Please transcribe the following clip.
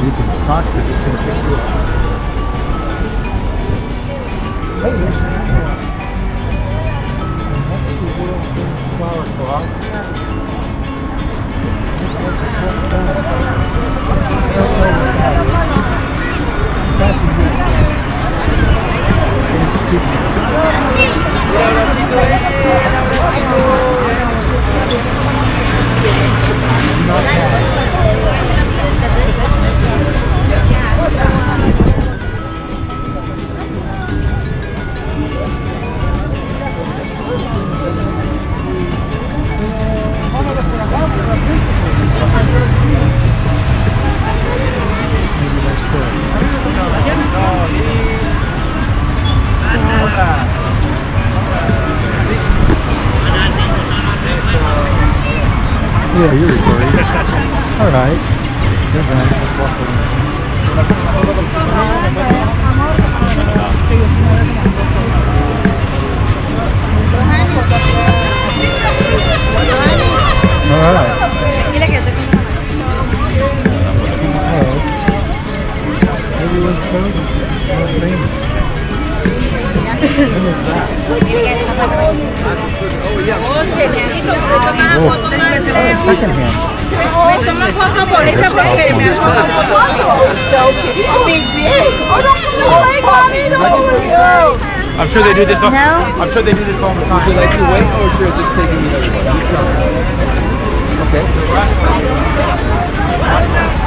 You can talk to this thing. Hey, flower clock. Yeah, you're recording. All right. Good man. All right. Dile que yo te compro. Everyone's closed. Secondhand. I'm sure they do this all. No. I'm sure they do this all the time. Would you like to wait, or should I just take another one? Okay.